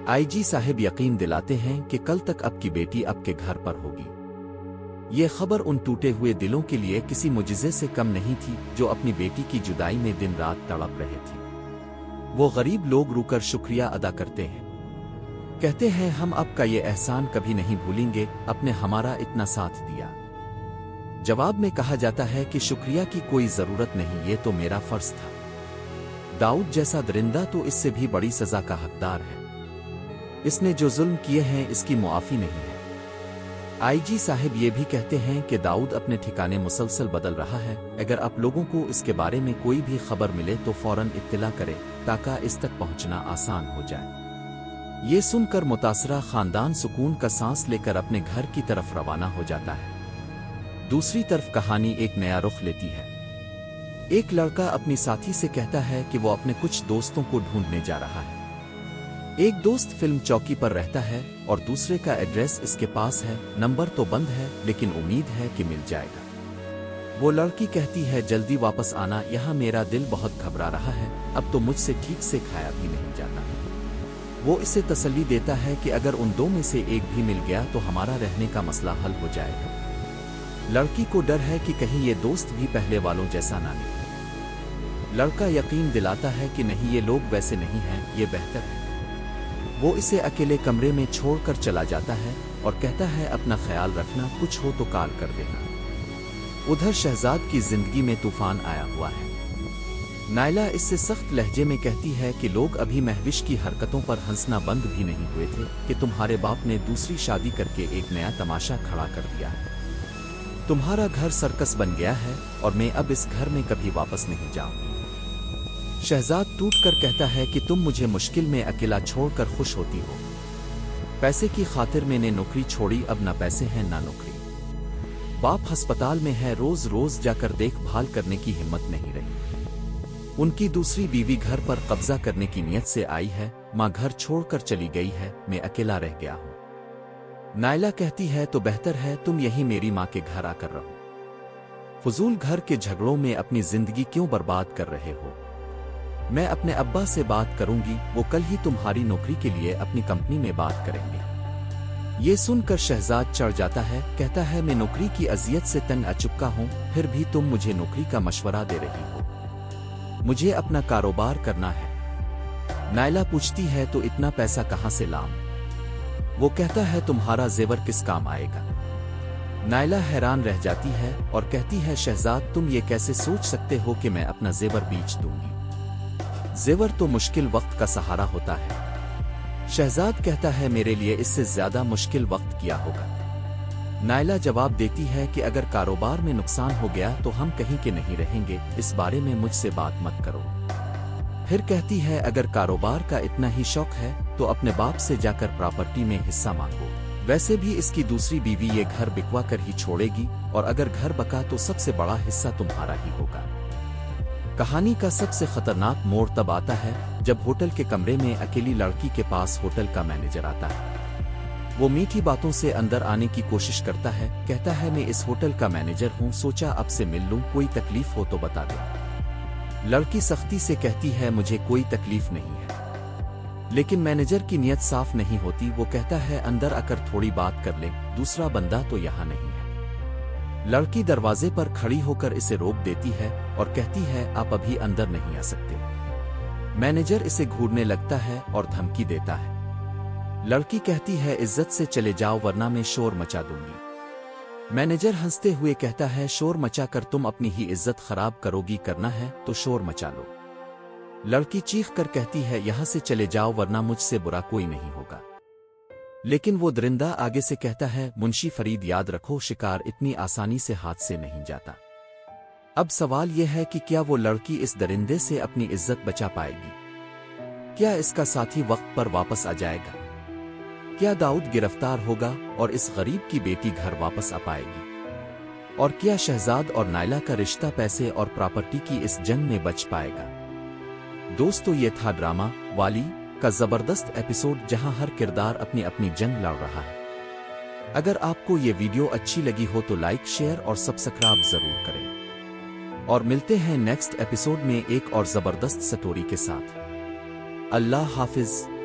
IG साहब यकीन दिलाते हैं कि कल तक आपकी बेटी आपके घर पर होगी। ये खबर उन टूटे हुए दिलों के लिए किसी मुजिज़े से कम नहीं थी जो अपनी बेटी की जुदाई में दिन रात तड़प रहे थे। वो गरीब लोग रुकर शुक्रिया अदा करते हैं, कहते हैं हम आपका ये एहसान कभी नहीं भूलेंगे, आपने हमारा इतना साथ दिया। जवाब में कहा जाता है कि शुक्रिया की कोई जरूरत नहीं, ये तो मेरा फर्ज था। दाऊद जैसा दरिंदा तो इससे भी बड़ी सजा का हकदार है। इसने जो जुल्म किए हैं इसकी मुआफी नहीं है। आईजी साहब ये भी कहते हैं कि दाऊद अपने ठिकाने मुसलसल बदल रहा है। अगर आप लोगों को इसके बारे में कोई भी खबर मिले तो फौरन इत्तला करें ताकि इस तक पहुंचना आसान हो जाए। ये सुनकर मुतासरा खानदान सुकून का सांस लेकर अपने घर की तरफ रवाना हो जाता है। दूसरी तरफ कहानी एक नया रुख लेती है। एक लड़का अपनी साथी से कहता है कि वो अपने कुछ दोस्तों को ढूंढने जा रहा है। एक दोस्त फिल्म चौकी पर रहता है और दूसरे का एड्रेस इसके पास है। नंबर तो बंद है लेकिन उम्मीद है कि मिल जाएगा। वो लड़की कहती है जल्दी वापस आना, यहाँ मेरा दिल बहुत घबरा रहा है, अब तो मुझसे ठीक से खाया भी नहीं जाता। वो इसे तसल्ली देता है कि अगर उन दो में से एक भी मिल गया तो हमारा रहने का मसला हल हो जाएगा। लड़की को डर है कि कहीं ये दोस्त भी पहले वालों जैसा ना निकले। लड़का यकीन दिलाता है कि नहीं, ये लोग वैसे नहीं हैं, ये बेहतर है। वो इसे अकेले कमरे में छोड़कर चला जाता है और कहता है अपना ख्याल रखना, कुछ हो तो कॉल कर देना। उधर शहजाद की जिंदगी में तूफान आया हुआ है। नायला इससे सख्त लहजे में कहती है कि लोग अभी महविश की हरकतों पर हंसना बंद भी नहीं हुए थे कि तुम्हारे बाप ने दूसरी शादी करके एक नया तमाशा खड़ा कर दिया है। तुम्हारा घर सर्कस बन गया है और मैं अब इस घर में कभी वापस नहीं जाऊंगी। शहजाद टूट कर कहता है कि तुम मुझे मुश्किल में अकेला छोड़कर खुश होती हो। पैसे की खातिर मैंने नौकरी छोड़ी, अब ना पैसे हैं ना नौकरी। बाप अस्पताल में है, रोज रोज जाकर देखभाल करने की हिम्मत नहीं रही। उनकी दूसरी बीवी घर पर कब्जा करने की नीयत से आई है। माँ घर छोड़कर चली गई है, मैं अकेला रह गया हूँ। नायला कहती है तो बेहतर है तुम यहीं मेरी माँ के घर आकर रहो। फजूल घर के झगड़ों में अपनी जिंदगी क्यों बर्बाद कर रहे हो? मैं अपने अब्बा से बात करूंगी, वो कल ही तुम्हारी नौकरी के लिए अपनी कंपनी में बात करेंगे। ये सुनकर शहजाद चढ़ जाता है, कहता है मैं नौकरी की अजियत से तंग आ चुका हूँ, फिर भी तुम मुझे नौकरी का मशवरा दे रही हो। मुझे अपना कारोबार करना है। नायला पूछती है तो इतना पैसा कहाँ से लाऊं? वो कहता है तुम्हारा जेवर किस काम आएगा? नायला हैरान रह जाती है और कहती है शहजाद तुम ये कैसे सोच सकते हो कि मैं अपना जेवर बेच दूंगी? जेवर तो मुश्किल वक्त का सहारा होता है। शहजाद कहता है मेरे लिए इससे ज्यादा मुश्किल वक्त क्या होगा? नायला जवाब देती है कि अगर कारोबार में नुकसान हो गया तो हम कहीं के नहीं रहेंगे, इस बारे में मुझसे बात मत करो। फिर कहती है अगर कारोबार का इतना ही शौक है तो अपने बाप से जाकर प्रॉपर्टी में हिस्सा मांगो। वैसे भी इसकी दूसरी बीवी ये घर बिकवा कर ही छोड़ेगी और अगर घर बका तो सबसे बड़ा हिस्सा तुम्हारा ही होगा। कहानी का सबसे खतरनाक मोड़ तब आता है जब होटल के कमरे में अकेली लड़की के पास होटल का मैनेजर आता है। वो मीठी बातों से अंदर आने की कोशिश करता है, कहता है मैं इस होटल का मैनेजर हूँ, सोचा आपसे मिल लूँ, कोई तकलीफ हो तो बता दो। लड़की सख्ती से कहती है मुझे कोई तकलीफ नहीं है, लेकिन मैनेजर की नीयत साफ नहीं होती। वो कहता है अंदर आकर थोड़ी बात कर ले, दूसरा बंदा तो यहाँ नहीं है। लड़की दरवाजे पर खड़ी होकर इसे रोक देती है और कहती है आप अभी अंदर नहीं आ सकते। मैनेजर इसे घूरने लगता है और धमकी देता है। लड़की कहती है इज्जत से चले जाओ वरना मैं शोर मचा दूंगी। मैनेजर हंसते हुए कहता है शोर मचाकर तुम अपनी ही इज्जत खराब करोगी, करना है तो शोर मचा लो। लड़की चीख कर कहती है यहां से चले जाओ वरना मुझसे बुरा कोई नहीं होगा। लेकिन वो दरिंदा आगे से कहता है मुंशी फरीद याद रखो, शिकार इतनी आसानी से हाथ से नहीं जाता। अब सवाल यह है कि क्या वो लड़की इस दरिंदे से अपनी इज्जत बचा पाएगी? क्या इसका साथी वक्त पर वापस आ जाएगा? क्या दाऊद गिरफ्तार होगा और इस गरीब की बेटी घर वापस आ पाएगी? और क्या शहजाद और नायला का रिश्ता पैसे और प्रॉपर्टी की इस जंग में बच पाएगा? दोस्तों ये था ड्रामा वाली का जबरदस्त एपिसोड जहां हर किरदार अपनी अपनी जंग लड़ रहा है। अगर आपको ये वीडियो अच्छी लगी हो तो लाइक, शेयर और सब्सक्राइब जरूर करें और मिलते हैं नेक्स्ट एपिसोड में एक और जबरदस्त स्टोरी के साथ। अल्लाह हाफिज।